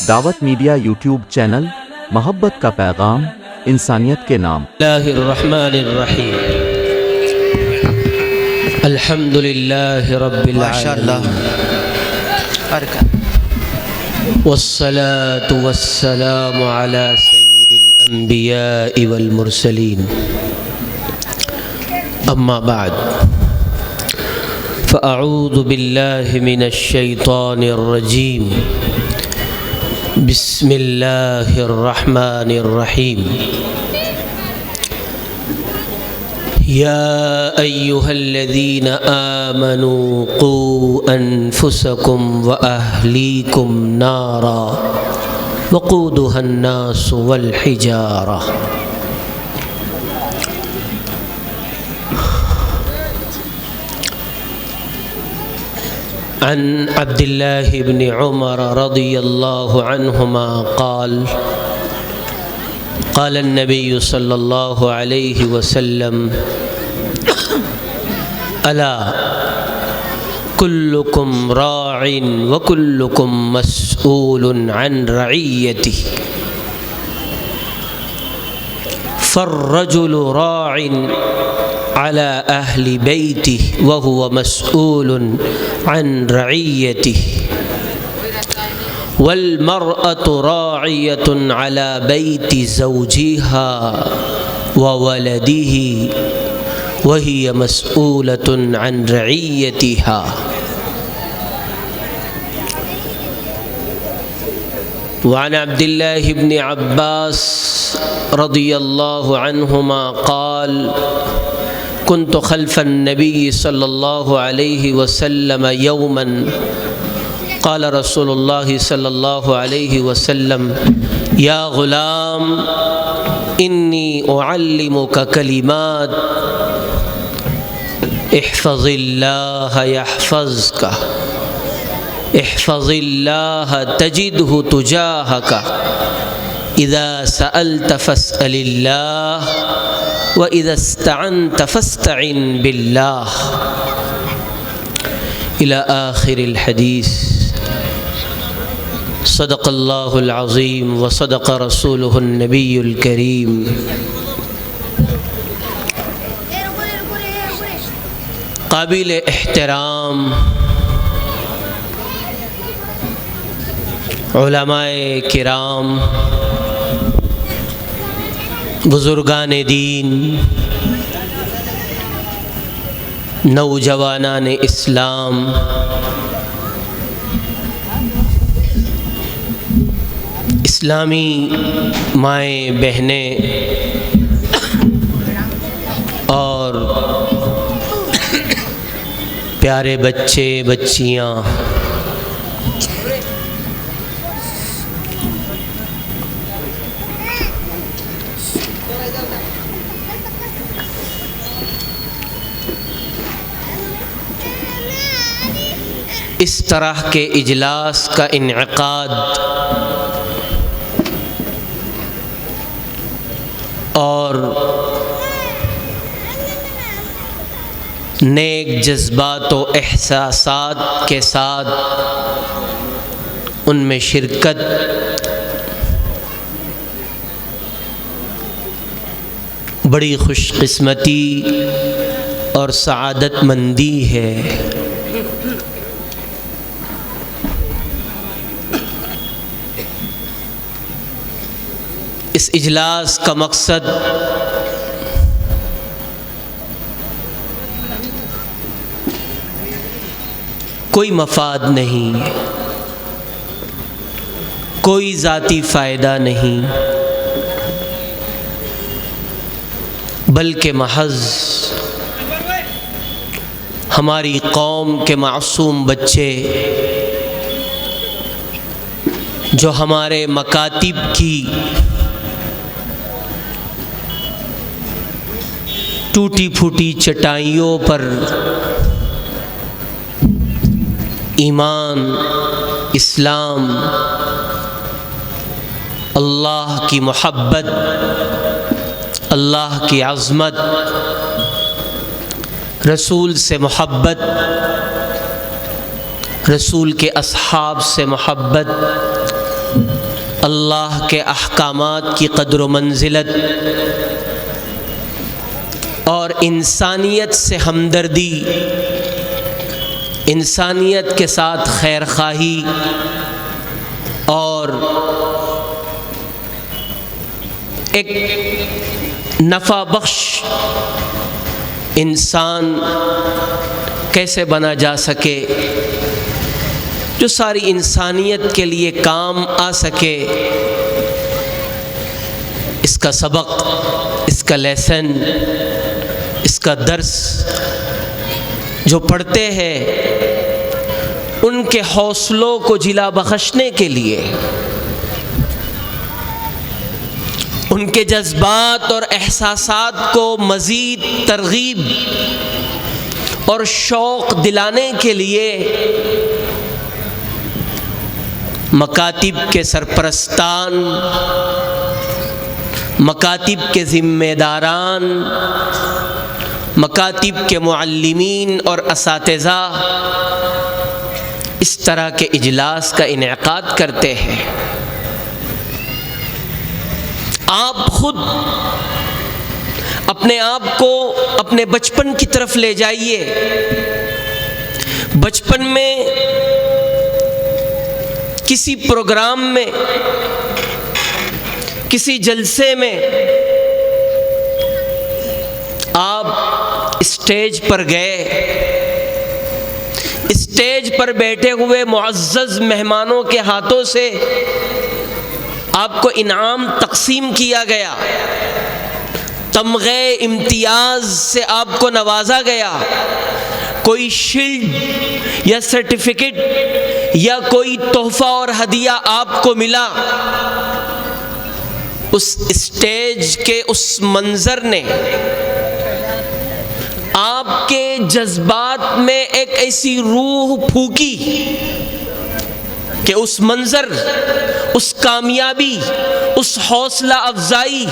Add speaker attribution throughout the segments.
Speaker 1: دعوت media YouTube channel, محبت کا پیغام، انسانیت کے نام۔
Speaker 2: اللہ الرحمن الرحیم، الحمد للہ رب العالمین، والصلاة والسلام علی سید الانبیاء والمرسلین، اما بعد فاعوذ باللہ من الشیطان الرجیم، بسم اللہ الرحمن الرحیم۔ یا ایہا الذین آمنوا قوا انفسکم واہلیکم نارا وقودها الناس والحجارہ۔ عن عبد الله بن عمر رضي الله عنهما قال قال النبي صلى الله عليه وسلم: ألا كلكم راع وكلكم مسؤول عن رعيته، فالرجل راع على أهل بيته وهو مسؤول عن رعيته، والمرأة راعية على بيت زوجها وولده وهي مسؤولة عن رعيتها۔ وعن عبد الله بن عباس رضي الله عنهما قال: كنت خلف النبي صلى الله عليه وسلم يوما، قال رسول الله صلى الله عليه وسلم: يا غلام إني أعلمك كلمات، احفظ الله يحفظك، احفظ الله تجده تجاهك، إذا سألت فاسأل الله، وَإِذَا اسْتَعَنْتَ فَاسْتَعِنْ بِاللَّهِ، إلى آخر الحديث۔ صدق اللہ العظیم وصدق رسولہ النبی الکریم۔ قابل احترام علماء کرام، بزرگان دین، نوجوانان اسلام، اسلامی مائیں بہنیں اور پیارے بچے بچیاں، اس طرح کے اجلاس کا انعقاد اور نیک جذبات و احساسات کے ساتھ ان میں شرکت بڑی خوش قسمتی اور سعادت مندی ہے۔ اس اجلاس کا مقصد کوئی مفاد نہیں، کوئی ذاتی فائدہ نہیں، بلکہ محض ہماری قوم کے معصوم بچے جو ہمارے مکاتب کی ٹوٹی پھوٹی چٹائیوں پر ایمان، اسلام، اللہ کی محبت، اللہ کی عظمت، رسول سے محبت، رسول کے اصحاب سے محبت، اللہ کے احکامات کی قدر و منزلت اور انسانیت سے ہمدردی، انسانیت کے ساتھ خیر خواہی اور ایک نفع بخش انسان کیسے بنا جا سکے جو ساری انسانیت کے لیے کام آ سکے، اس کا سبق، اس کا لیسن، اس کا درس جو پڑھتے ہیں ان کے حوصلوں کو جلا بخشنے کے لیے، ان کے جذبات اور احساسات کو مزید ترغیب اور شوق دلانے کے لیے مکاتب کے سرپرستان، مکاتب کے ذمہ داران، مکاتب کے معلمین اور اساتذہ اس طرح کے اجلاس کا انعقاد کرتے ہیں۔ آپ خود اپنے آپ کو اپنے بچپن کی طرف لے جائیے۔ بچپن میں کسی پروگرام میں، کسی جلسے میں آپ اسٹیج پر گئے، اسٹیج پر بیٹھے ہوئے معزز مہمانوں کے ہاتھوں سے آپ کو انعام تقسیم کیا گیا، تمغے امتیاز سے آپ کو نوازا گیا، کوئی شیلڈ یا سرٹیفکیٹ یا کوئی تحفہ اور ہدیہ آپ کو ملا۔ اس اسٹیج کے اس منظر نے آپ کے جذبات میں ایک ایسی روح پھونکی کہ اس منظر، اس کامیابی، اس حوصلہ افزائی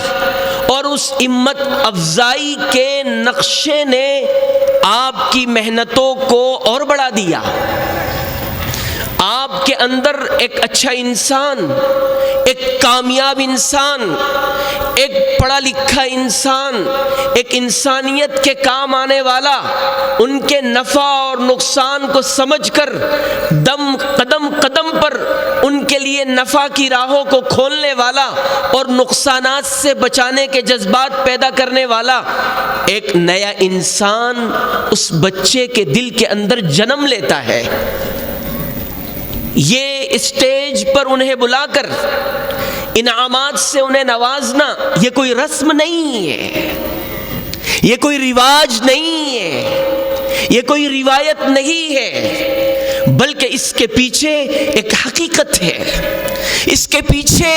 Speaker 2: اور اس ہمت افزائی کے نقشے نے آپ کی محنتوں کو اور بڑھا دیا۔ آپ کے اندر ایک اچھا انسان، ایک کامیاب انسان، ایک پڑھا لکھا انسان، ایک انسانیت کے کام آنے والا، ان کے نفع اور نقصان کو سمجھ کر قدم قدم پر ان کے لیے نفع کی راہوں کو کھولنے والا اور نقصانات سے بچانے کے جذبات پیدا کرنے والا ایک نیا انسان اس بچے کے دل کے اندر جنم لیتا ہے۔ یہ اسٹیج پر انہیں بلا کر انعامات سے انہیں نوازنا یہ کوئی رسم نہیں ہے، یہ کوئی رواج نہیں ہے، یہ کوئی روایت نہیں ہے، بلکہ اس کے پیچھے ایک حقیقت ہے، اس کے پیچھے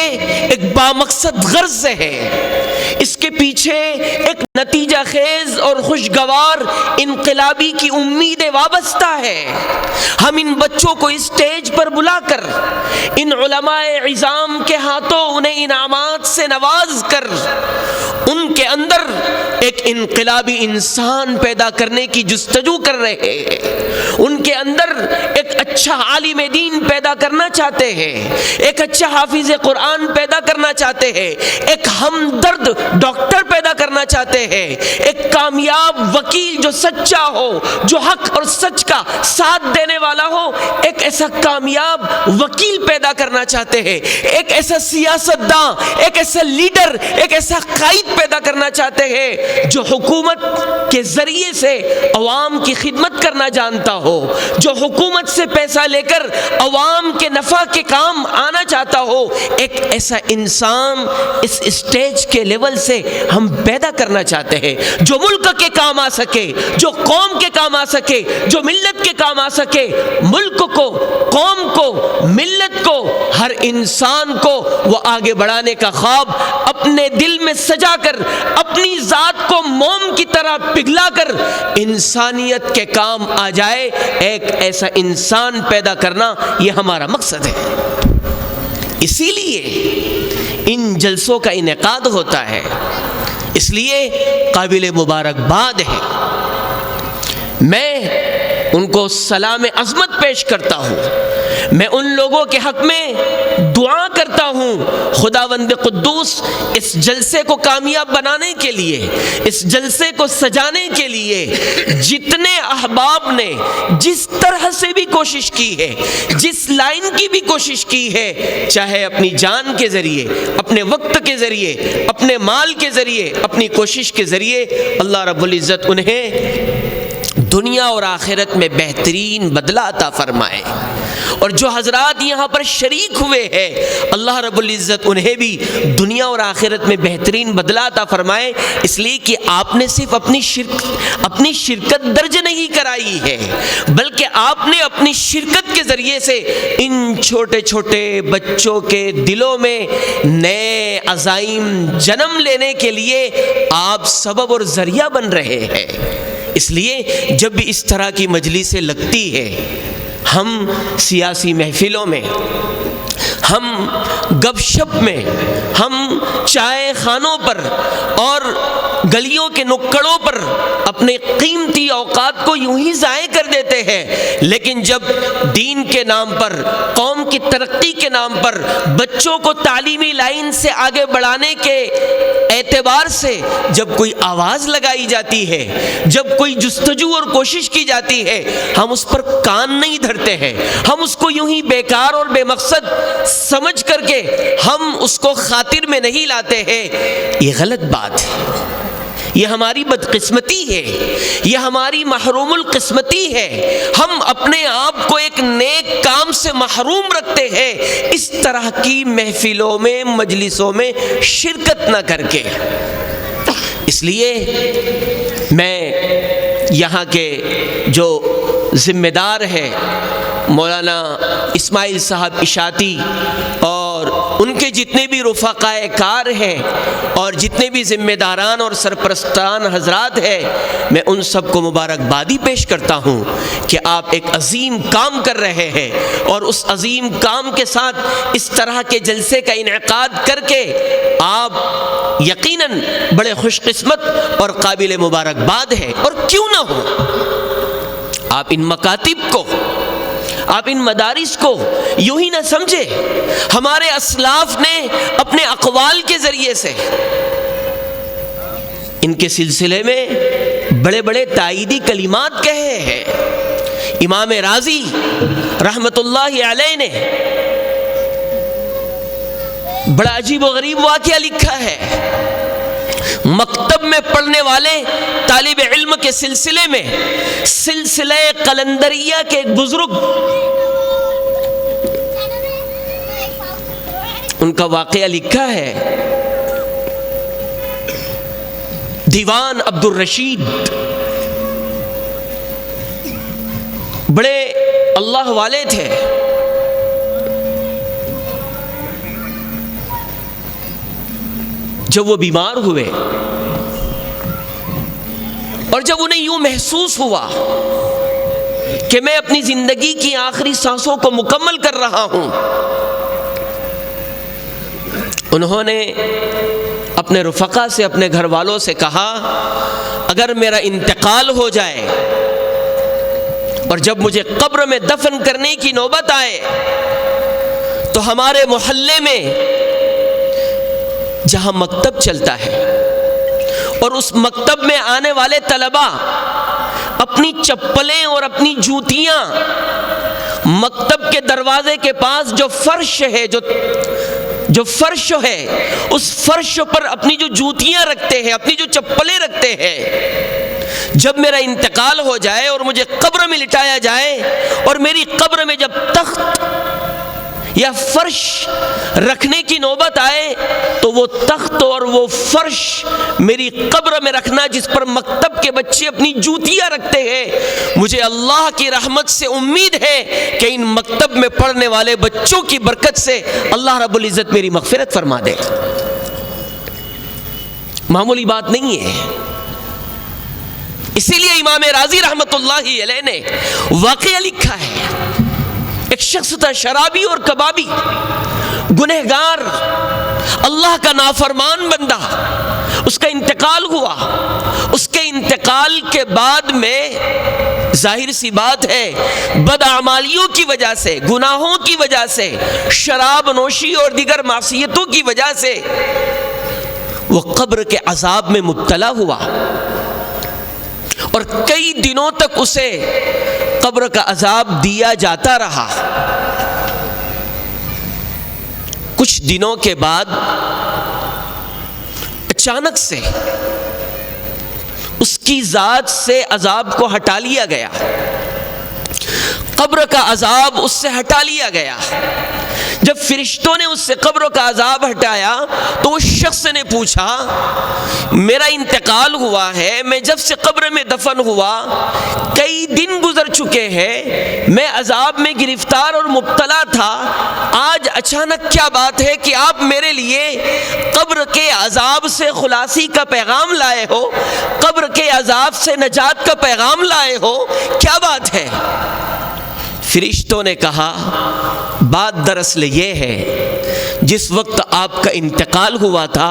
Speaker 2: ایک بامقصد غرض ہے، اس کے پیچھے ایک نتیجہ خیز اور خوشگوار انقلابی کی امیدیں وابستہ ہے۔ ہم ان بچوں کو اسٹیج پر بلا کر ان علماء عظام کے ہاتھوں انہیں انعامات سے نواز کر ان کے اندر ایک انقلابی انسان پیدا کرنے کی جستجو کر رہے ہیں، ان کے اندر ایک اچھا عالم دین پیدا کرنا چاہتے ہیں، ایک اچھا حافظ قرآن پیدا کرنا چاہتے ہیں، ایک ہمدرد ڈاکٹر پیدا کرنا چاہتے ہیں، ایک کامیاب وکیل جو سچا ہو، جو حق اور سچ کا ساتھ دینے والا ہو، ایک ایسا کامیاب وکیل پیدا کرنا چاہتے ہیں، ایک ایسا سیاستداں، ایک ایسا لیڈر، ایک ایسا قائد پیدا کرنا چاہتے ہیں جو حکومت کے ذریعے سے عوام کی خدمت کرنا جانتا ہو، جو حکومت سے پیسہ لے کر عوام کے نفع کے کام آنا چاہتا ہو۔ ایک ایسا انسان اس اسٹیج کے لیول سے ہم پیدا کرنا چاہتے ہیں جو ملک کے کام آ سکے، جو قوم کے کام آ سکے، جو ملت کے کام آ سکے، ملک کو، قوم کو، ملت کو، ہر انسان کو وہ آگے بڑھانے کا خواب اپنے دل میں سجا کر، اپنی ذات کو موم کی طرح پگھلا کر انسانیت کے کام آ جائے، ایک ایسا انسان پیدا کرنا یہ ہمارا مقصد ہے۔ اسی لیے ان جلسوں کا انعقاد ہوتا ہے، اس لیے قابل مبارکباد ہے۔ میں ان کو سلام عظمت پیش کرتا ہوں، میں ان لوگوں کے حق میں دعا کرتا ہوں خداوند قدوس اس جلسے کو کامیاب بنانے کے لیے، اس جلسے کو سجانے کے لیے جتنے احباب نے جس طرح سے بھی کوشش کی ہے، جس لائن کی بھی کوشش کی ہے، چاہے اپنی جان کے ذریعے، اپنے وقت کے ذریعے، اپنے مال کے ذریعے، اپنی کوشش کے ذریعے، اللہ رب العزت انہیں دنیا اور آخرت میں بہترین بدلہ عطا فرمائے۔ اور جو حضرات یہاں پر شریک ہوئے ہیں، اللہ رب العزت انہیں بھی دنیا اور آخرت میں بہترین بدلہ عطا فرمائے، اس لیے کہ آپ نے صرف اپنی شرکت درج نہیں کرائی ہے، بلکہ آپ نے اپنی شرکت کے ذریعے سے ان چھوٹے چھوٹے بچوں کے دلوں میں نئے عزائم جنم لینے کے لیے آپ سبب اور ذریعہ بن رہے ہیں۔ اس لیے جب بھی اس طرح کی مجلسیں لگتی ہے، ہم سیاسی محفلوں میں، ہم گپ شپ میں، ہم چائے خانوں پر اور گلیوں کے نکڑوں پر اپنے قیمتی اوقات کو یوں ہی ضائع کر دیتے ہیں، لیکن جب دین کے نام پر، قوم کی ترقی کے نام پر، بچوں کو تعلیمی لائن سے آگے بڑھانے کے اعتبار سے جب کوئی آواز لگائی جاتی ہے، جب کوئی جستجو اور کوشش کی جاتی ہے، ہم اس پر کان نہیں دھرتے ہیں، ہم اس کو یوں ہی بیکار اور بے مقصد سمجھ کر کے ہم اس کو خاطر میں نہیں لاتے ہیں۔ یہ غلط بات ہے، یہ ہماری بدقسمتی ہے، یہ ہماری محروم القسمتی ہے۔ ہم اپنے آپ کو ایک نیک کام سے محروم رکھتے ہیں اس طرح کی محفلوں میں، مجلسوں میں شرکت نہ کر کے۔ اس لیے میں یہاں کے جو ذمہ دار ہے مولانا اسماعیل صاحب اشاعتی اور ان کے جتنے بھی رفقائے کار ہیں اور جتنے بھی ذمہ داران اور سرپرستان حضرات ہیں، میں ان سب کو مبارکبادی پیش کرتا ہوں کہ آپ ایک عظیم کام کر رہے ہیں، اور اس عظیم کام کے ساتھ اس طرح کے جلسے کا انعقاد کر کے آپ یقیناً بڑے خوش قسمت اور قابل مبارکباد ہیں۔ اور کیوں نہ ہو، آپ ان مکاتب کو، آپ ان مدارس کو یوں ہی نہ سمجھے، ہمارے اسلاف نے اپنے اقوال کے ذریعے سے ان کے سلسلے میں بڑے بڑے تائیدی کلمات کہے ہیں۔ امام رازی رحمت اللہ علیہ نے بڑا عجیب و غریب واقعہ لکھا ہے۔ مکتب میں پڑھنے والے طالب علم کے سلسلے میں سلسلہ قلندریہ کے ایک بزرگ، ان کا واقعہ لکھا ہے۔ دیوان عبد الرشید بڑے اللہ والے تھے، جب وہ بیمار ہوئے اور جب انہیں یوں محسوس ہوا کہ میں اپنی زندگی کی آخری سانسوں کو مکمل کر رہا ہوں، انہوں نے اپنے رفقا سے، اپنے گھر والوں سے کہا، اگر میرا انتقال ہو جائے اور جب مجھے قبر میں دفن کرنے کی نوبت آئے تو ہمارے محلے میں جہاں مکتب چلتا ہے اور اس مکتب میں آنے والے طلباء اپنی چپلیں اور اپنی جوتیاں مکتب کے دروازے کے پاس جو فرش ہے، جو فرش ہے، اس فرش پر اپنی جو جوتیاں رکھتے ہیں، اپنی جو چپلیں رکھتے ہیں، جب میرا انتقال ہو جائے اور مجھے قبر میں لٹایا جائے اور میری قبر میں جب تخت یا فرش رکھنے کی نوبت آئے تو وہ تخت اور وہ فرش میری قبر میں رکھنا جس پر مکتب کے بچے اپنی جوتیاں رکھتے ہیں، مجھے اللہ کی رحمت سے امید ہے کہ ان مکتب میں پڑھنے والے بچوں کی برکت سے اللہ رب العزت میری مغفرت فرما دے۔ معمولی بات نہیں ہے۔ اسی لیے امام رازی رحمت اللہ علیہ نے واقعہ لکھا ہے۔ ایک شخص تھا شرابی اور کبابی، گنہگار، اللہ کا نافرمان بندہ، اس کا انتقال ہوا، اس کے انتقال کے بعد میں ظاہر سی بات ہے بدعمالیوں کی وجہ سے، گناہوں کی وجہ سے، شراب نوشی اور دیگر معصیتوں کی وجہ سے وہ قبر کے عذاب میں مبتلا ہوا، اور کئی دنوں تک اسے قبر کا عذاب دیا جاتا رہا۔ کچھ دنوں کے بعد اچانک سے اس کی ذات سے عذاب کو ہٹا لیا گیا، قبر کا عذاب اس سے ہٹا لیا گیا۔ جب فرشتوں نے اس سے قبر کا عذاب ہٹایا تو اس شخص نے پوچھا میرا انتقال ہوا ہے، میں جب سے قبر میں دفن ہوا کئی دن گزر چکے ہیں، میں عذاب میں گرفتار اور مبتلا تھا، آج اچانک کیا بات ہے کہ آپ میرے لیے قبر کے عذاب سے خلاصی کا پیغام لائے ہو، قبر کے عذاب سے نجات کا پیغام لائے ہو، کیا بات ہے؟ فرشتوں نے کہا بات دراصل یہ ہے، جس وقت آپ کا انتقال ہوا تھا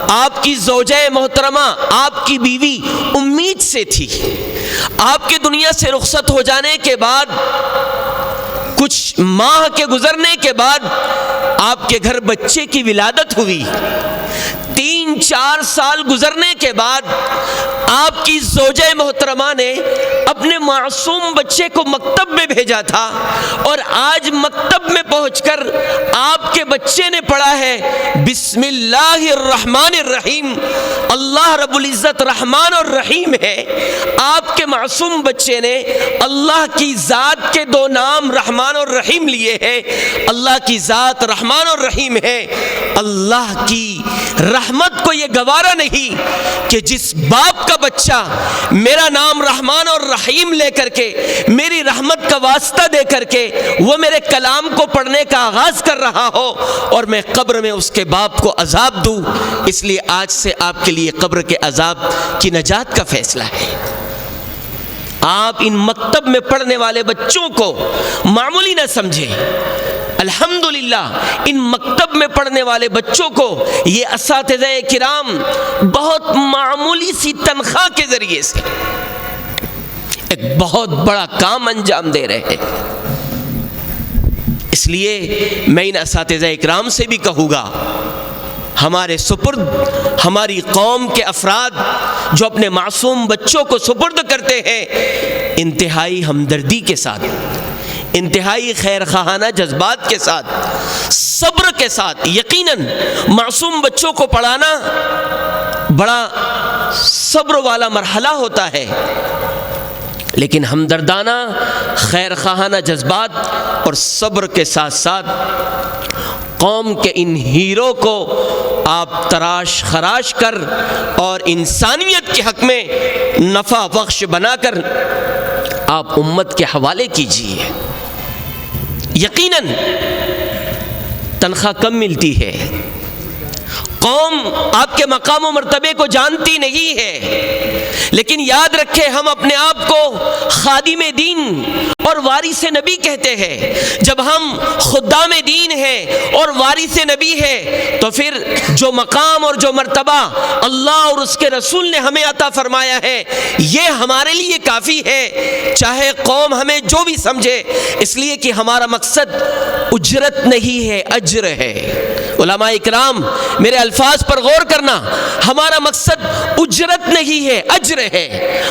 Speaker 2: آپ کی زوجہ محترمہ، آپ کی بیوی امید سے تھی، آپ کے دنیا سے رخصت ہو جانے کے بعد کچھ ماہ کے گزرنے کے بعد آپ کے گھر بچے کی ولادت ہوئی، 3-4 سال گزرنے کے بعد آپ کی زوجہ محترمہ نے اپنے معصوم بچے کو مکتب میں بھیجا تھا، اور آج مکتب میں پہنچ کر آپ کے بچے نے پڑھا ہے بسم اللہ الرحمن الرحیم، اللہ رب العزت رحمان اور رحیم ہے۔ آپ کے معصوم بچے نے اللہ کی ذات کے 2 نام رحمان اور رحیم لیے ہیں، اللہ کی ذات رحمان اور رحیم ہے۔ اللہ کی رحمت کو یہ گوارا نہیں کہ جس باپ کا بچہ میرا نام رحمان اور رحیم لے کر کے، میری رحمت کا واسطہ دے کر کے وہ میرے کلام کو پڑھنے کا آغاز کر رہا ہو اور میں قبر میں اس کے باپ کو عذاب دوں، اس لیے آج سے آپ کے لیے قبر کے عذاب کی نجات کا فیصلہ ہے۔ آپ ان مکتب میں پڑھنے والے بچوں کو معمولی نہ سمجھیں، الحمدللہ ان مکتب میں پڑھنے والے بچوں کو یہ اساتذہ کرام بہت معمولی سی تنخواہ کے ذریعے سے ایک بہت بڑا کام انجام دے رہے ہیں۔ اس لیے میں ان اساتذہ کرام سے بھی کہوں گا، ہمارے سپرد ہماری قوم کے افراد جو اپنے معصوم بچوں کو سپرد کرتے ہیں، انتہائی ہمدردی کے ساتھ، انتہائی خیر خواہانہ جذبات کے ساتھ، صبر کے ساتھ، یقیناً معصوم بچوں کو پڑھانا بڑا صبر والا مرحلہ ہوتا ہے، لیکن ہمدردانہ خیر خواہانہ جذبات اور صبر کے ساتھ ساتھ قوم کے ان ہیرو کو آپ تراش خراش کر اور انسانیت کے حق میں نفع بخش بنا کر آپ امت کے حوالے کیجیے۔ یقیناً تنخواہ کم ملتی ہے، قوم آپ کے مقام و مرتبے کو جانتی نہیں ہے، لیکن یاد رکھیں ہم اپنے آپ کو خادم دین اور وارث نبی کہتے ہیں۔ جب ہم خدام دین ہیں اور وارث نبی ہیں تو پھر جو مقام اور جو مرتبہ اللہ اور اس کے رسول نے ہمیں عطا فرمایا ہے یہ ہمارے لیے کافی ہے، چاہے قوم ہمیں جو بھی سمجھے، اس لیے کہ ہمارا مقصد اجرت نہیں ہے، اجر ہے۔ علماء اکرام میرے الفاظ پر غور کرنا، ہمارا مقصد اجرت نہیں ہے، اجر ہے۔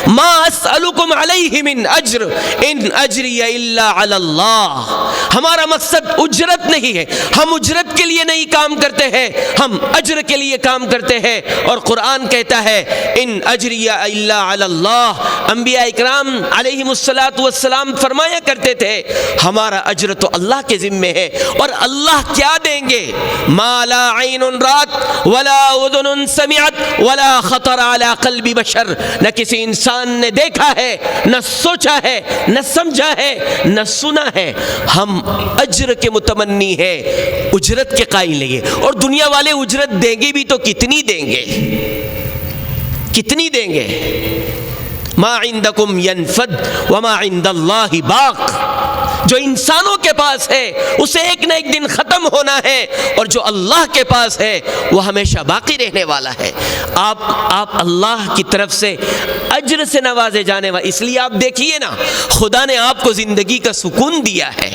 Speaker 2: ما اسألکم علیہ من اجر ان اجری الا علی اللہ، ہمارا مقصد اجرت نہیں ہے، ہم اجرت کے لیے نہیں کام کرتے ہیں، ہم اجر کے لیے کام کرتے ہیں، اور قرآن کہتا ہے ان اجری الا علی اللہ۔ انبیاء اکرام علیہم الصلاۃ والسلام فرمایا کرتے تھے ہمارا اجر تو اللہ کے ذمے ہے، اور اللہ کیا دیں گے؟ ما لا عین رات ولا اذن سمعت ولا خطر علی قلب بشر، نہ کسی انسان نے دیکھا ہے، نہ سوچا ہے، نہ سمجھا ہے، نہ سنا ہے۔ ہم اجر کے متمنی ہیں، اجرت کے قائل نہیں ہیں، اور دنیا والے اجرت دیں گے بھی تو کتنی دیں گے؟ کتنی دیں گے؟ ما عندکم ینفد وما عند اللہ باق، جو انسانوں کے پاس ہے اسے ایک نہ ایک دن ختم ہونا ہے، اور جو اللہ کے پاس ہے وہ ہمیشہ باقی رہنے والا ہے۔ آپ اللہ کی طرف سے اجر سے نوازے جانے والے، اس لیے آپ دیکھیے نا، خدا نے آپ کو زندگی کا سکون دیا ہے،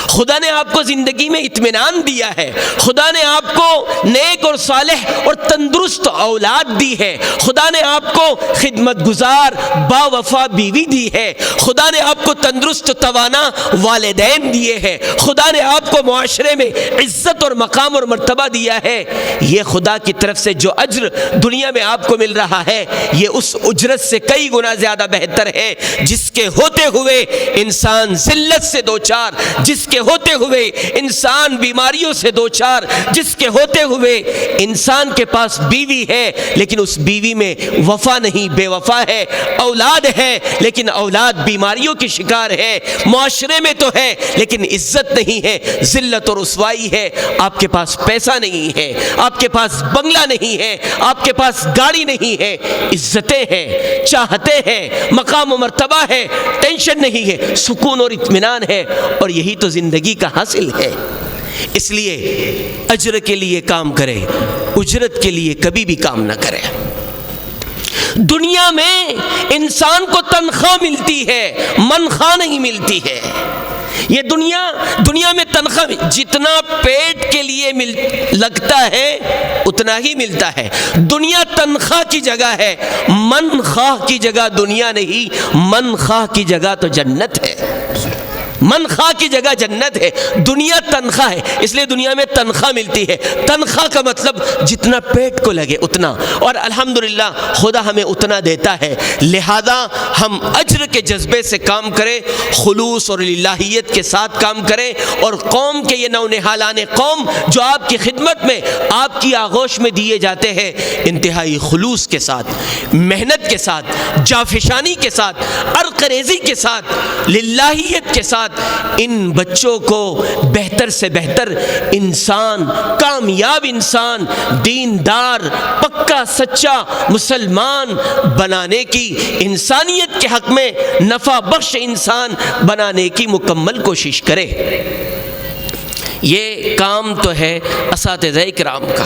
Speaker 2: خدا نے آپ کو زندگی میں اطمینان دیا ہے، خدا نے آپ کو نیک اور صالح اور تندرست اولاد دی ہے، خدا نے آپ کو خدمت گزار با وفا بیوی دی ہے، خدا نے آپ کو تندرست توانا والدین دیے ہیں، خدا نے آپ کو معاشرے میں عزت اور مقام اور مرتبہ دیا ہے۔ یہ خدا کی طرف سے جو اجر دنیا میں آپ کو مل رہا ہے، یہ اس اجرت سے کئی گنا زیادہ بہتر ہے جس کے ہوتے ہوئے انسان ذلت سے دوچار، جس کے ہوتے ہوئے انسان بیماریوں سے دوچار، جس کے ہوتے ہوئے انسان کے پاس بیوی ہے لیکن اس بیوی میں وفا نہیں، بے وفا ہے، اولاد ہے لیکن اولاد بیماریوں کی شکار ہے، معاشرے میں تو ہے لیکن عزت نہیں ہے، ذلت اور رسوائی ہے۔ آپ کے پاس پیسہ نہیں ہے، آپ کے پاس بنگلہ نہیں ہے، آپ کے پاس گاڑی نہیں ہے، عزتیں ہیں، چاہتے ہیں، مقام و مرتبہ ہے، ٹینشن نہیں ہے، سکون اور اطمینان ہے، اور یہی تو زندگی کا حاصل ہے۔ اس لیے اجر کے لیے کام کرے، اجرت کے لیے کبھی بھی کام نہ کرے۔ دنیا میں انسان کو تنخواہ ملتی ہے، منخواہ نہیں ملتی ہے۔ یہ دنیا میں تنخواہ جتنا پیٹ کے لیے لگتا ہے اتنا ہی ملتا ہے۔ دنیا تنخواہ کی جگہ ہے، منخواہ کی جگہ دنیا نہیں، منخواہ کی جگہ تو جنت ہے، منخواہ کی جگہ جنت ہے۔ دنیا تنخواہ ہے، اس لیے دنیا میں تنخواہ ملتی ہے۔ تنخواہ کا مطلب جتنا پیٹ کو لگے اتنا، اور الحمدللہ خدا ہمیں اتنا دیتا ہے، لہذا ہم اجر کے جذبے سے کام کریں، خلوص اور الہیت کے ساتھ کام کریں، اور قوم کے یہ نونہالان قوم جو آپ کی خدمت میں، آپ کی آغوش میں دیے جاتے ہیں، انتہائی خلوص کے ساتھ، محنت کے ساتھ، جافشانی کے ساتھ، عرقریزی کے ساتھ، للہیت کے ساتھ ان بچوں کو بہتر سے بہتر انسان، کامیاب انسان، دیندار، پکا سچا مسلمان بنانے کی، انسانیت کے حق میں نفع بخش انسان بنانے کی مکمل کوشش کرے۔ یہ کام تو ہے اساتذہ کرام کا۔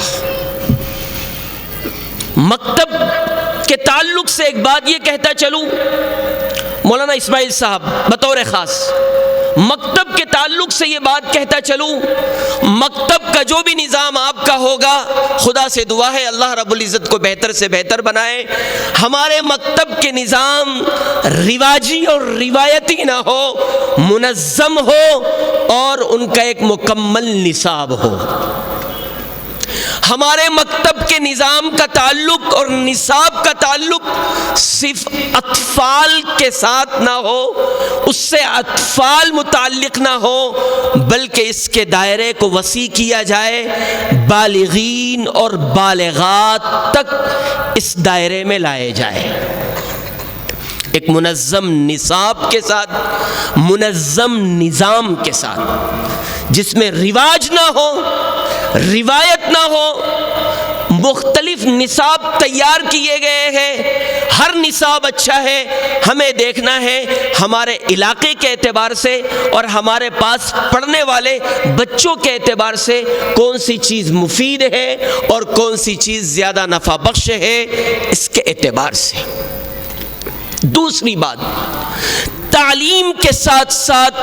Speaker 2: مکتب کے تعلق سے ایک بات یہ کہتا چلوں، مولانا اسماعیل صاحب بطور خاص مکتب کے تعلق سے یہ بات کہتا چلوں، مکتب کا جو بھی نظام آپ کا ہوگا، خدا سے دعا ہے اللہ رب العزت کو بہتر سے بہتر بنائے۔ ہمارے مکتب کے نظام رواجی اور روایتی نہ ہو، منظم ہو، اور ان کا ایک مکمل نصاب ہو۔ ہمارے مکتب کے نظام کا تعلق اور نصاب کا تعلق صرف اطفال کے ساتھ نہ ہو، اس سے اطفال متعلق نہ ہو، بلکہ اس کے دائرے کو وسیع کیا جائے، بالغین اور بالغات تک اس دائرے میں لائے جائے۔ ایک منظم نصاب کے ساتھ، منظم نظام کے ساتھ، جس میں رواج نہ ہو، روایت نہ ہو، مختلف نصاب تیار کیے گئے ہیں، ہر نصاب اچھا ہے۔ ہمیں دیکھنا ہے ہمارے علاقے کے اعتبار سے اور ہمارے پاس پڑھنے والے بچوں کے اعتبار سے کون سی چیز مفید ہے اور کون سی چیز زیادہ نفع بخش ہے، اس کے اعتبار سے۔ دوسری بات، تعلیم کے ساتھ ساتھ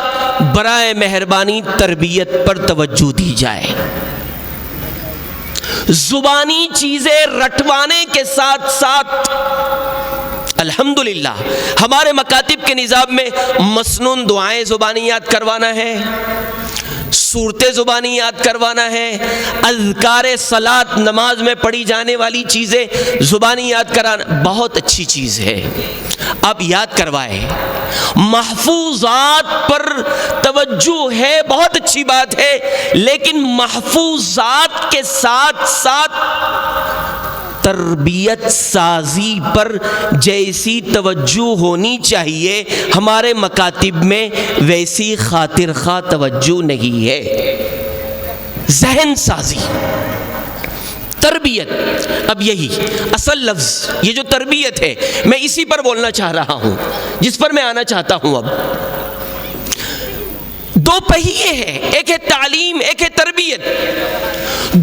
Speaker 2: برائے مہربانی تربیت پر توجہ دی جائے۔ زبانی چیزیں رٹوانے کے ساتھ ساتھ الحمدللہ ہمارے مکاتب کے نظام میں مسنون دعائیں زبانی یاد کروانا ہے، صورتیں زبانی یاد کروانا ہے، اذکار صلاۃ نماز میں پڑھی جانے والی چیزیں زبانی یاد کرانا بہت اچھی چیز ہے، آپ یاد کروائیں۔ محفوظات پر توجہ ہے، بہت اچھی بات ہے، لیکن محفوظات کے ساتھ ساتھ تربیت سازی پر جیسی توجہ ہونی چاہیے ہمارے مکاتب میں ویسی خاطر خواہ توجہ نہیں ہے۔ ذہن سازی، تربیت، اب یہی اصل لفظ، یہ جو تربیت ہے میں اسی پر بولنا چاہ رہا ہوں، جس پر میں آنا چاہتا ہوں۔ اب دو پہیے ہیں، ایک ہے تعلیم، ایک ہے تربیت،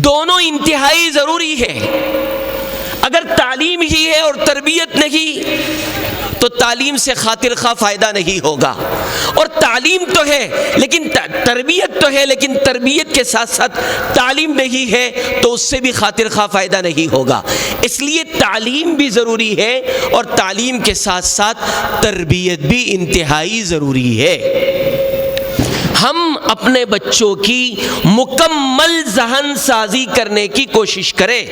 Speaker 2: دونوں انتہائی ضروری ہے۔ اگر تعلیم ہی ہے اور تربیت نہیں تو تعلیم سے خاطر خواہ فائدہ نہیں ہوگا، اور تعلیم تو ہے لیکن تربیت تو ہے، لیکن تربیت کے ساتھ ساتھ تعلیم نہیں ہے تو اس سے بھی خاطر خواہ فائدہ نہیں ہوگا۔ اس لیے تعلیم بھی ضروری ہے اور تعلیم کے ساتھ ساتھ تربیت بھی انتہائی ضروری ہے۔ ہم اپنے بچوں کی مکمل ذہن سازی کرنے کی کوشش کریں،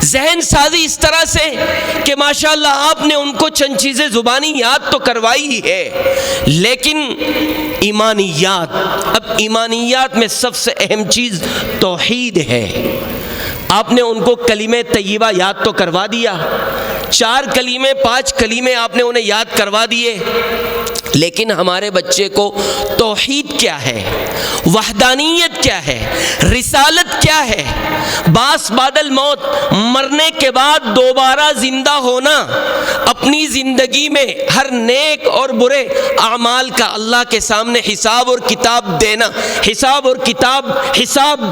Speaker 2: ذہن سازی اس طرح سے کہ ماشاءاللہ آپ نے ان کو چند چیزیں زبانی یاد تو کروائی ہے، لیکن ایمانیات، اب ایمانیات میں سب سے اہم چیز توحید ہے۔ آپ نے ان کو کلمہ طیبہ یاد تو کروا دیا، 4 کلمے 5 کلمے آپ نے انہیں یاد کروا دیے، لیکن ہمارے بچے کو توحید کیا ہے، وحدانیت کیا ہے، رسالت کیا ہے، باس بعد الموت، مرنے کے بعد دوبارہ زندہ ہونا، اپنی زندگی میں ہر نیک اور برے اعمال کا اللہ کے سامنے حساب اور کتاب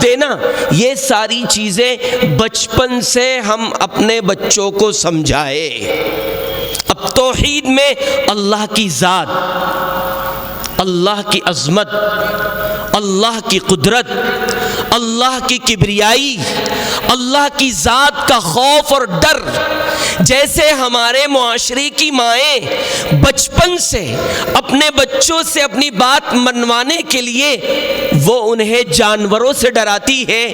Speaker 2: دینا، یہ ساری چیزیں بچپن سے ہم اپنے بچوں کو سمجھائے۔ اب توحید میں اللہ کی ذات، اللہ کی عظمت، اللہ کی قدرت، اللہ کی کبریائی، اللہ کی ذات کا خوف اور ڈر، جیسے ہمارے معاشرے کی مائیں بچپن سے اپنے بچوں سے اپنی بات منوانے کے لیے وہ انہیں جانوروں سے ڈراتی ہے،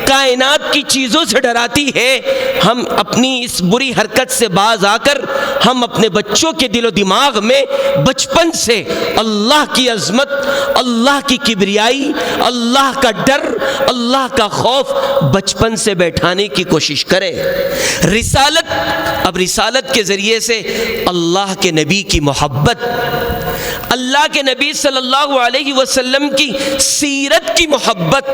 Speaker 2: کائنات کی چیزوں سے ڈراتی ہے، ہم اپنی اس بری حرکت سے باز آ کر ہم اپنے بچوں کے دل و دماغ میں بچپن سے اللہ کی عظمت، اللہ کی کبریائی، اللہ کا ڈر، اللہ کا خوف بچپن سے بیٹھانے کی کوشش کرے۔ رسالت، اب رسالت کے ذریعے سے اللہ کے نبی کی محبت، اللہ کے نبی صلی اللہ علیہ وسلم کی سیرت کی محبت،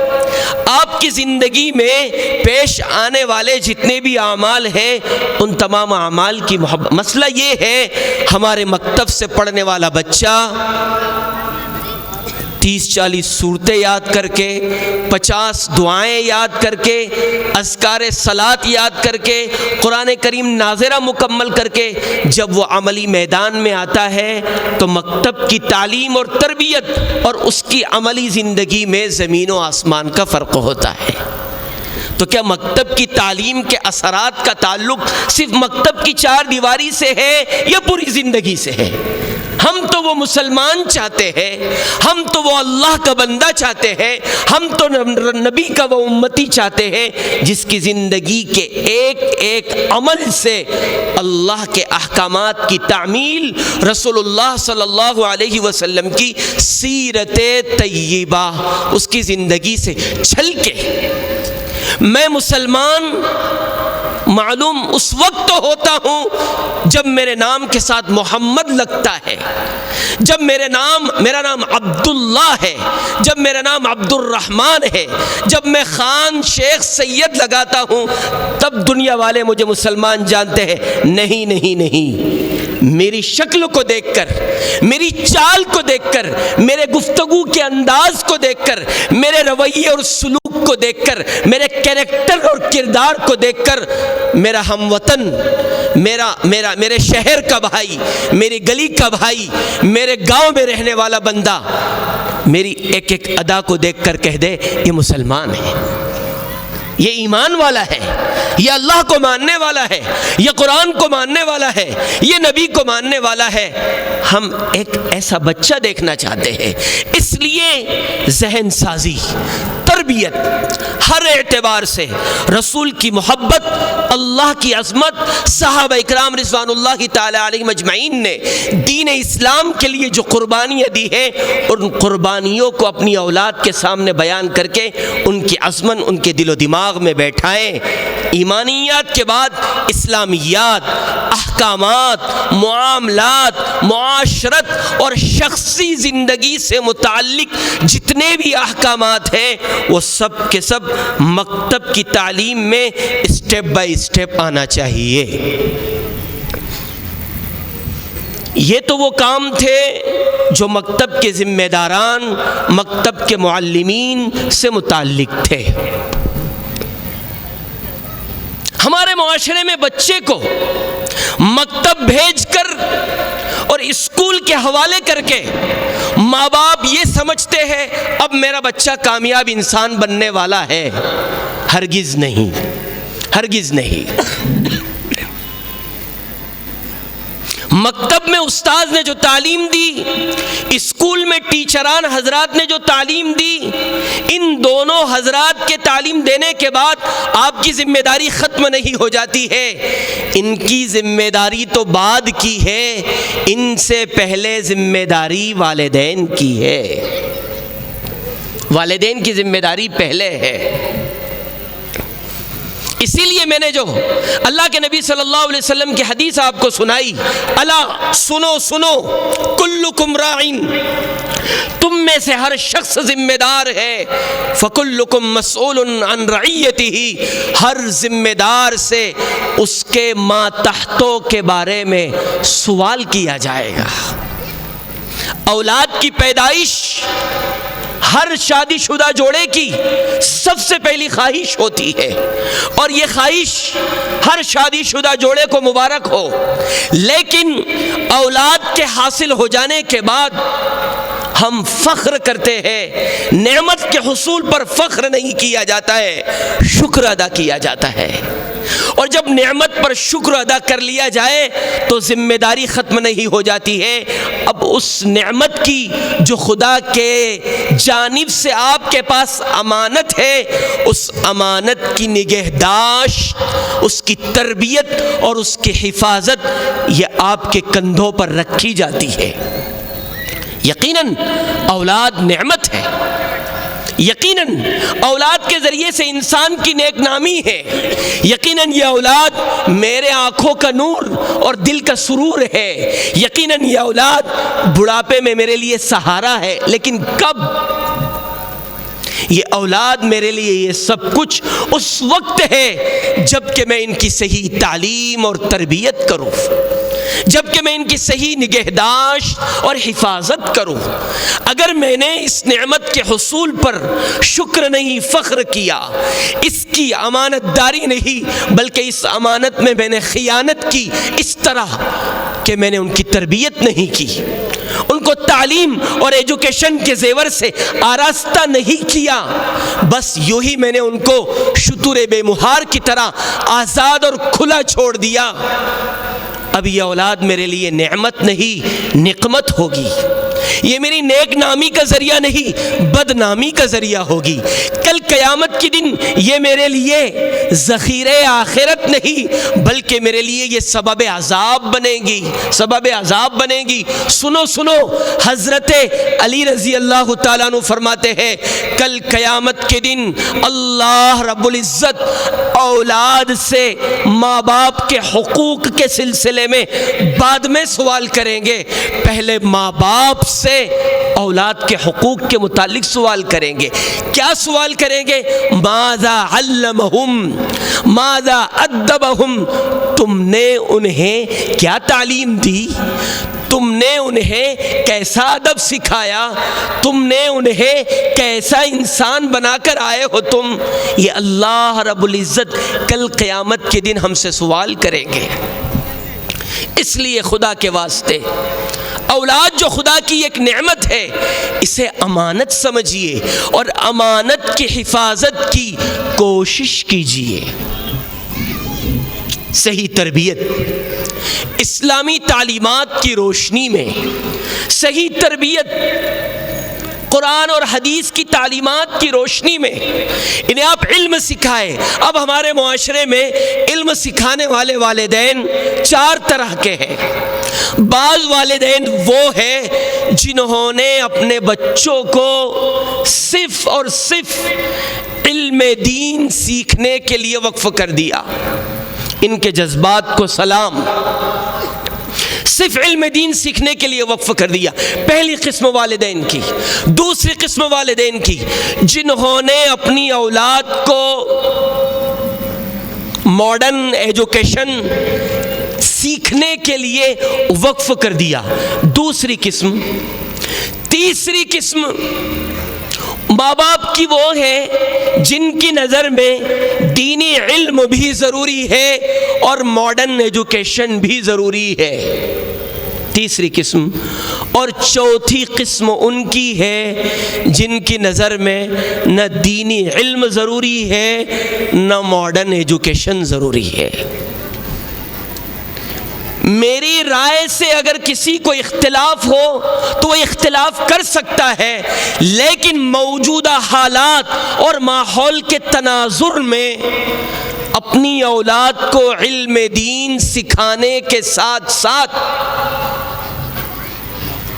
Speaker 2: آپ کی زندگی میں پیش آنے والے جتنے بھی اعمال ہیں ان تمام اعمال کی محبت۔ مسئلہ یہ ہے ہمارے مکتب سے پڑھنے والا بچہ 30-40 صورتیں یاد کر کے، 50 دعائیں یاد کر کے، اذکار صلاۃ یاد کر کے، قرآن کریم ناظرہ مکمل کر کے جب وہ عملی میدان میں آتا ہے تو مکتب کی تعلیم اور تربیت اور اس کی عملی زندگی میں زمین و آسمان کا فرق ہوتا ہے۔ تو کیا مکتب کی تعلیم کے اثرات کا تعلق صرف مکتب کی 4 دیواری سے ہے یا پوری زندگی سے ہے؟ ہم تو وہ مسلمان چاہتے ہیں، ہم تو وہ اللہ کا بندہ چاہتے ہیں، ہم تو نبی کا وہ امتی چاہتے ہیں جس کی زندگی کے ایک ایک عمل سے اللہ کے احکامات کی تعمیل، رسول اللہ صلی اللہ علیہ وسلم کی سیرت طیبہ اس کی زندگی سے چھلکے۔ میں مسلمان معلوم اس وقت تو ہوتا ہوں جب میرے نام کے ساتھ محمد لگتا ہے، جب میرا نام عبداللہ ہے، جب میرا نام عبد الرحمن ہے، جب میں خان شیخ سید لگاتا ہوں تب دنیا والے مجھے مسلمان جانتے ہیں۔ نہیں، میری شکل کو دیکھ کر، میری چال کو دیکھ کر، میرے گفتگو کے انداز کو دیکھ کر، میرے رویے اور سلوک کو دیکھ کر، میرے کیریکٹر اور کردار کو دیکھ کر میرا ہم وطن، میرے شہر کا بھائی، میری گلی کا بھائی، میرے گاؤں میں رہنے والا بندہ میری ایک ایک ادا کو دیکھ کر کہہ دے یہ مسلمان ہے، یہ ایمان والا ہے، یہ اللہ کو ماننے والا ہے، یہ قرآن کو ماننے والا ہے، یہ نبی کو ماننے والا ہے۔ ہم ایک ایسا بچہ دیکھنا چاہتے ہیں۔ اس لیے ذہن سازی، تربیت، ہر اعتبار سے رسول کی محبت، اللہ کی عظمت، صحابہ اکرام رضوان اللہ تعالی علیہم اجمعین نے دین اسلام کے لیے جو قربانیاں دی ہیں ان قربانیوں کو اپنی اولاد کے سامنے بیان کر کے ان کی عظمت ان کے دل و دماغ میں بیٹھائیں۔ ایمانیات کے بعد اسلامیات، احکامات، معاملات، معاشرت اور شخصی زندگی سے متعلق جتنے بھی احکامات ہیں وہ سب کے سب مکتب کی تعلیم میں اسٹیپ بائی اسٹیپ آنا چاہیے۔ یہ تو وہ کام تھے جو مکتب کے ذمہ داران، مکتب کے معلمین سے متعلق تھے۔ ہمارے معاشرے میں بچے کو مکتب بھیج کر اور اسکول کے حوالے کر کے ماں باپ یہ سمجھتے ہیں اب میرا بچہ کامیاب انسان بننے والا ہے۔ ہرگز نہیں، ہرگز نہیں۔ مکتب میں استاذ نے جو تعلیم دی، اسکول میں ٹیچران حضرات نے جو تعلیم دی، ان دونوں حضرات کے تعلیم دینے کے بعد آپ کی ذمہ داری ختم نہیں ہو جاتی ہے۔ ان کی ذمہ داری تو بعد کی ہے، ان سے پہلے ذمہ داری والدین کی ہے۔ والدین کی ذمہ داری پہلے ہے۔ اسی لیے میں نے جو اللہ کے نبی صلی اللہ علیہ وسلم کی حدیث آپ کو سنائی، الا سنو سنو کلکم راعٍ، تم میں سے ہر شخص ذمہ دار ہے، فکلکم مسئول عن رعیتہ، ہر ذمہ دار سے اس کے ماتحتوں کے بارے میں سوال کیا جائے گا۔ اولاد کی پیدائش ہر شادی شدہ جوڑے کی سب سے پہلی خواہش ہوتی ہے، اور یہ خواہش ہر شادی شدہ جوڑے کو مبارک ہو، لیکن اولاد کے حاصل ہو جانے کے بعد ہم فخر کرتے ہیں۔ نعمت کے حصول پر فخر نہیں کیا جاتا ہے، شکر ادا کیا جاتا ہے۔ اور جب نعمت پر شکر ادا کر لیا جائے تو ذمہ داری ختم نہیں ہو جاتی ہے۔ اب اس نعمت کی جو خدا کے جانب سے آپ کے پاس امانت ہے، اس امانت کی نگہداشت، اس کی تربیت اور اس کی حفاظت یہ آپ کے کندھوں پر رکھی جاتی ہے۔ یقیناً اولاد نعمت ہے، یقیناً اولاد کے ذریعے سے انسان کی نیک نامی ہے، یقیناً یہ اولاد میرے آنکھوں کا نور اور دل کا سرور ہے، یقیناً یہ اولاد بڑھاپے میں میرے لیے سہارا ہے۔ لیکن کب؟ یہ اولاد میرے لیے یہ سب کچھ اس وقت ہے جب کہ میں ان کی صحیح تعلیم اور تربیت کروں، جب کہ میں ان کی صحیح نگہداشت اور حفاظت کروں۔ اگر میں نے اس نعمت کے حصول پر شکر نہیں، فخر کیا، اس کی امانت داری نہیں بلکہ اس امانت میں نے خیانت کی، اس طرح کہ میں نے ان کی تربیت نہیں کی، ان کو تعلیم اور ایجوکیشن کے زیور سے آراستہ نہیں کیا، بس یوں ہی میں نے ان کو شتر بے مہار کی طرح آزاد اور کھلا چھوڑ دیا، اب یہ اولاد میرے لیے نعمت نہیں نقمت ہوگی، یہ میری نیک نامی کا ذریعہ نہیں بدنامی کا ذریعہ ہوگی۔ کل قیامت کے دن یہ میرے لیے ذخیرہ آخرت نہیں بلکہ میرے لیے یہ سبب عذاب بنے گی، سبب عذاب بنے گی۔ سنو سنو، حضرت علی رضی اللہ تعالیٰ عنہ فرماتے ہیں کل قیامت کے دن اللہ رب العزت اولاد سے ماں باپ کے حقوق کے سلسلے میں بعد میں سوال کریں گے، پہلے ماں باپ سے اولاد کے حقوق کے متعلق سوال کریں گے۔ کیا سوال کریں گے؟ ماذا علمہم ماذا ادبہم، تم نے انہیں کیا تعلیم دی، تم نے انہیں کیسا ادب سکھایا، تم نے انہیں کیسا انسان بنا کر آئے ہو تم، یہ اللہ رب العزت کل قیامت کے دن ہم سے سوال کریں گے۔ اس لیے خدا کے واسطے اولاد جو خدا کی ایک نعمت ہے، اسے امانت سمجھیے اور امانت کی حفاظت کی کوشش کیجیے۔ صحیح تربیت اسلامی تعلیمات کی روشنی میں، صحیح تربیت قرآن اور حدیث کی تعلیمات کی روشنی میں انہیں آپ علم سکھائے۔ اب ہمارے معاشرے میں علم سکھانے والے والدین چار طرح کے ہیں۔ بعض والدین وہ ہیں جنہوں نے اپنے بچوں کو صرف اور صرف علم دین سیکھنے کے لیے وقف کر دیا، ان کے جذبات کو سلام، صرف علم دین سیکھنے کے لیے وقف کر دیا۔ پہلی قسم والدین کی۔ دوسری قسم والدین کی جنہوں نے اپنی اولاد کو ماڈرن ایجوکیشن سیکھنے کے لیے وقف کر دیا. دوسری قسم، تیسری قسم ماں باپ کی وہ ہے جن کی نظر میں دینی علم بھی ضروری ہے اور ماڈرن ایجوکیشن بھی ضروری ہے. تیسری قسم. اور چوتھی قسم ان کی ہے جن کی نظر میں نہ دینی علم ضروری ہے نہ ماڈرن ایجوکیشن ضروری ہے. میری رائے سے اگر کسی کو اختلاف ہو تو وہ اختلاف کر سکتا ہے، لیکن موجودہ حالات اور ماحول کے تناظر میں اپنی اولاد کو علم دین سکھانے کے ساتھ ساتھ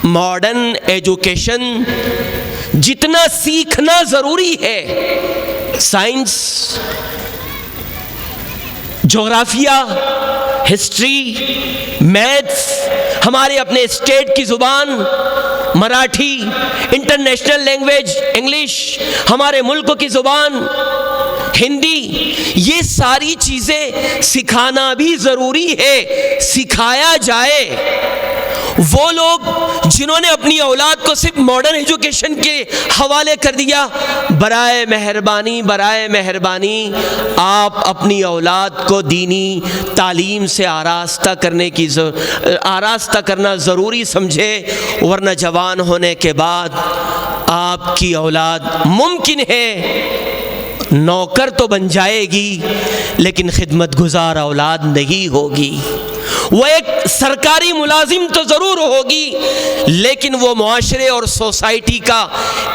Speaker 2: ماڈرن ایجوکیشن جتنا سیکھنا ضروری ہے، سائنس، جغرافیہ، ہسٹری، میتھس، ہمارے اپنے اسٹیٹ کی زبان مراٹھی، انٹرنیشنل لینگویج انگلش، ہمارے ملک کی زبان ہندی، یہ ساری چیزیں سکھانا بھی ضروری ہے، سکھایا جائے. وہ لوگ جنہوں نے اپنی اولاد کو صرف ماڈرن ایجوکیشن کے حوالے کر دیا، برائے مہربانی آپ اپنی اولاد کو دینی تعلیم سے آراستہ کرنا ضروری سمجھے، ورنہ جوان ہونے کے بعد آپ کی اولاد ممکن ہے نوکر تو بن جائے گی لیکن خدمت گزار اولاد نہیں ہوگی. وہ ایک سرکاری ملازم تو ضرور ہوگی لیکن وہ معاشرے اور سوسائٹی کا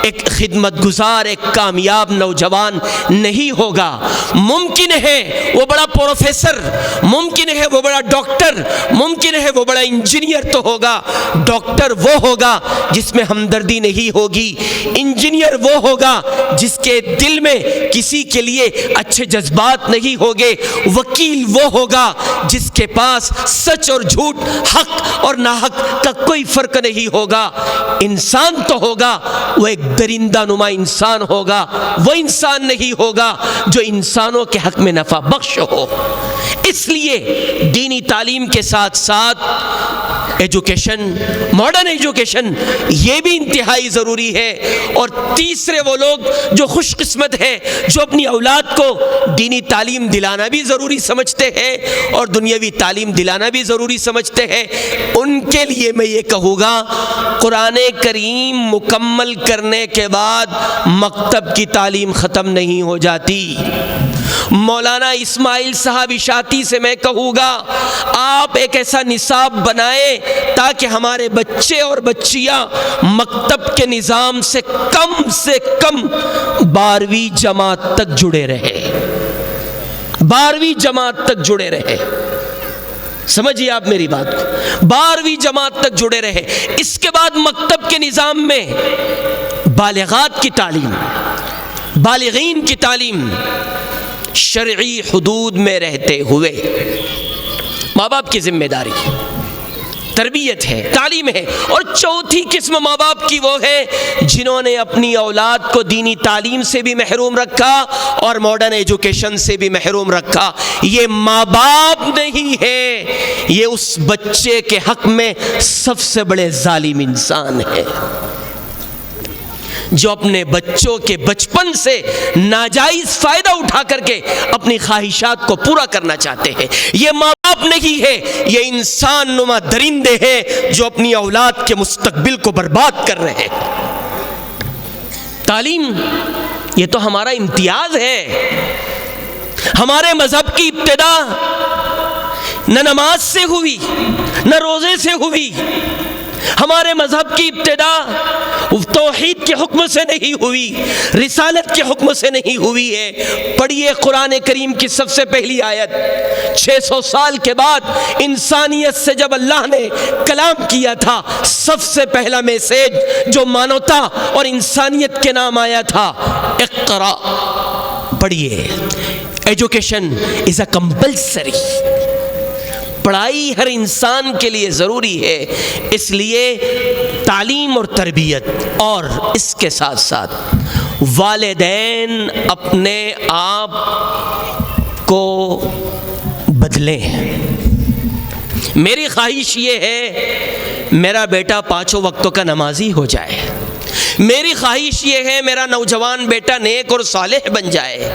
Speaker 2: ایک خدمت گزار، ایک کامیاب نوجوان نہیں ہوگا. ممکن ہے وہ بڑا پروفیسر، ممکن ہے وہ بڑا ڈاکٹر، ممکن ہے وہ بڑا انجینئر تو ہوگا. ڈاکٹر وہ ہوگا جس میں ہمدردی نہیں ہوگی، انجینئر وہ ہوگا جس کے دل میں کسی کے لیے اچھے جذبات نہیں ہوگے، وکیل وہ ہوگا جس کے پاس سچ اور جھوٹ، حق اور ناحق کا کوئی فرق نہیں ہوگا. انسان تو ہوگا، وہ ایک درندہ نما انسان ہوگا، وہ انسان نہیں ہوگا جو انسانوں کے حق میں نفع بخش ہو. اس لیے دینی تعلیم کے ساتھ ساتھ ایجوکیشن، ماڈرن ایجوکیشن یہ بھی انتہائی ضروری ہے. اور تیسرے وہ لوگ جو خوش قسمت ہیں، جو اپنی اولاد کو دینی تعلیم دلانا بھی ضروری سمجھتے ہیں اور دنیاوی تعلیم دلانا بھی ضروری سمجھتے ہیں، ان کے لیے میں یہ کہوں گا قرآن کریم مکمل کرنے کے بعد مکتب کی تعلیم ختم نہیں ہو جاتی. مولانا اسماعیل صاحب اشاعتی سے میں کہوں گا آپ ایک ایسا نصاب بنائیں تاکہ ہمارے بچے اور بچیاں مکتب کے نظام سے کم 12ویں جماعت تک جڑے رہے، 12ویں جماعت تک جڑے رہے. سمجھیے آپ میری بات کو، 12ویں جماعت تک جڑے رہے. اس کے بعد مکتب کے نظام میں بالغات کی تعلیم، بالغین کی تعلیم شرعی حدود میں رہتے ہوئے. ماں باپ کی ذمہ داری تربیت ہے، تعلیم ہے. اور چوتھی قسم ماں باپ کی وہ ہے جنہوں نے اپنی اولاد کو دینی تعلیم سے بھی محروم رکھا اور ماڈرن ایجوکیشن سے بھی محروم رکھا. یہ ماں باپ نہیں ہے، یہ اس بچے کے حق میں سب سے بڑے ظالم انسان ہے جو اپنے بچوں کے بچپن سے ناجائز فائدہ اٹھا کر کے اپنی خواہشات کو پورا کرنا چاہتے ہیں. یہ ماں باپ نہیں ہے، یہ انسان نما درندے ہیں جو اپنی اولاد کے مستقبل کو برباد کر رہے ہیں. تعلیم یہ تو ہمارا امتیاز ہے. ہمارے مذہب کی ابتدا نہ نماز سے ہوئی نہ روزے سے ہوئی. ہمارے مذہب کی ابتدا توحید کے حکم سے نہیں ہوئی، رسالت کے حکم سے نہیں ہوئی ہے. پڑھیے قرآن کریم کی سب سے پہلی آیت. 600 سال کے بعد انسانیت سے جب اللہ نے کلام کیا تھا، سب سے پہلا میسیج جو مانوتا اور انسانیت کے نام آیا تھا، اقرا، پڑھیے. Education is a compulsory. پڑھائی ہر انسان کے لیے ضروری ہے. اس لیے تعلیم اور تربیت، اور اس کے ساتھ ساتھ والدین اپنے آپ کو بدلیں. میری خواہش یہ ہے میرا بیٹا 5 وقتوں کا نمازی ہو جائے، میری خواہش یہ ہے میرا نوجوان بیٹا نیک اور صالح بن جائے،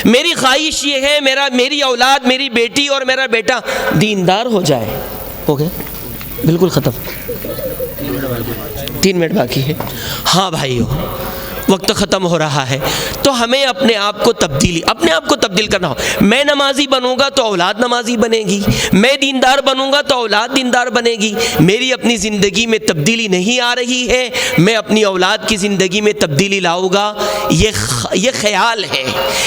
Speaker 2: میری خواہش یہ ہے میری اولاد، میری بیٹی اور میرا بیٹا دیندار ہو جائے۔ ہو گیا؟ بالکل ختم، 3 منٹ باقی ہے۔ ہاں بھائیو، وقت ختم ہو رہا ہے، تو ہمیں اپنے آپ کو تبدیل کرنا ہو۔ میں نمازی بنوں گا تو اولاد نمازی بنے گی، میں دیندار بنوں گا تو اولاد دیندار بنے گی۔ میری اپنی زندگی میں تبدیلی نہیں آ رہی ہے، میں اپنی اولاد کی زندگی میں تبدیلی لاؤں گا۔ یہ خیال ہے،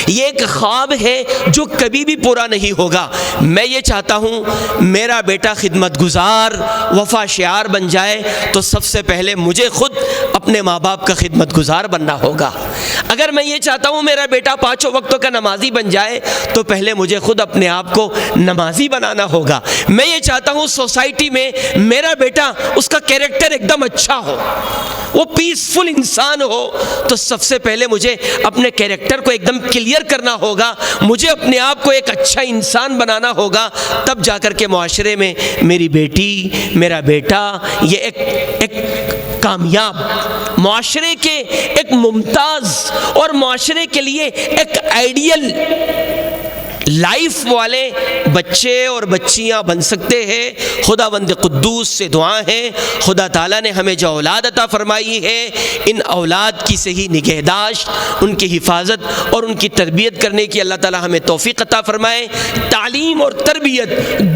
Speaker 2: یہ ایک خواب ہے جو کبھی بھی پورا نہیں ہوگا۔ میں یہ چاہتا ہوں میرا بیٹا خدمت گزار، وفا شعار بن جائے، تو سب سے پہلے مجھے خود اپنے ماں باپ کا خدمت گزار بننا ہوگا۔ اگر میں یہ چاہتا ہوں میرا بیٹا 5 وقتوں کا نمازی بن جائے، تو پہلے مجھے خود اپنے آپ کو نمازی بنانا ہوگا۔ میں یہ چاہتا ہوں سوسائٹی میں میرا بیٹا، اس کا کیریکٹر ایک دم اچھا ہو، وہ پیسفل انسان ہو، تو سب سے پہلے مجھے اپنے کیریکٹر کو ایک دم کلیئر کرنا ہوگا، مجھے اپنے آپ کو ایک اچھا انسان بنانا ہوگا، تب جا کر کے معاشرے میں میری بیٹی، میرا بیٹا یہ ایک کامیاب، معاشرے کے ایک ممتاز اور معاشرے کے لیے ایک آئیڈیل لائف والے بچے اور بچیاں بن سکتے ہیں۔ خداوند قدوس سے دعا ہے، خدا تعالیٰ نے ہمیں جو اولاد عطا فرمائی ہے، ان اولاد کی صحیح نگہداشت، ان کی حفاظت اور ان کی تربیت کرنے کی اللہ تعالیٰ ہمیں توفیق عطا فرمائے۔ تعلیم اور تربیت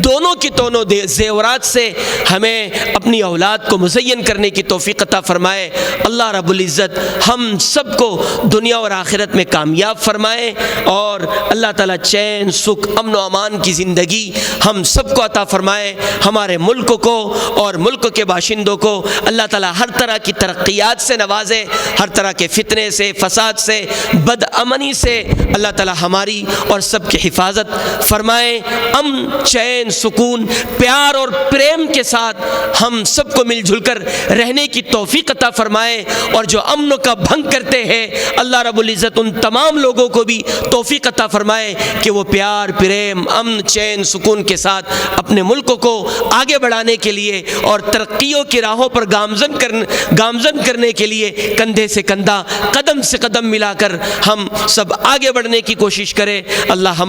Speaker 2: دونوں کی دونوں زیورات سے ہمیں اپنی اولاد کو مزین کرنے کی توفیق عطا فرمائے۔ اللہ رب العزت ہم سب کو دنیا اور آخرت میں کامیاب فرمائے، اور اللہ تعالیٰ چین، سکھ، امن و امان کی زندگی ہم سب کو عطا فرمائے۔ ہمارے ملک کو اور ملک کے باشندوں کو اللہ تعالیٰ ہر طرح کی ترقیات سے نوازے، ہر طرح کے فتنے سے، فساد سے، بد امنی سے اللہ تعالیٰ ہماری اور سب کی حفاظت فرمائے۔ امن، چین، سکون، پیار اور پریم کے ساتھ ہم سب کو مل جل کر رہنے کی توفیق عطا فرمائے، اور جو امن کا بھنگ کرتے ہیں اللہ رب العزت ان تمام لوگوں کو بھی توفیق عطا فرمائے کہ وہ پیار، پریم، امن، چین، سکون کے ساتھ اپنے ملک کو آگے بڑھانے کے لیے اور ترقیوں کی راہوں پر گامزن کرنے کے لیے کندھے سے کندھا، قدم سے قدم ملا کر ہم سب آگے بڑھنے کی کوشش کریں۔ اللہ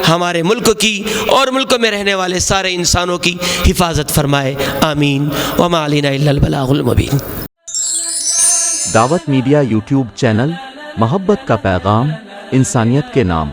Speaker 2: ہمارے ملک کی اور ملک میں رہنے والے سارے انسانوں کی حفاظت فرمائے، آمین۔ وما علینا الا البلاغ المبین۔
Speaker 1: دعوت میڈیا یوٹیوب چینل، محبت کا پیغام، انسانیت کے نام۔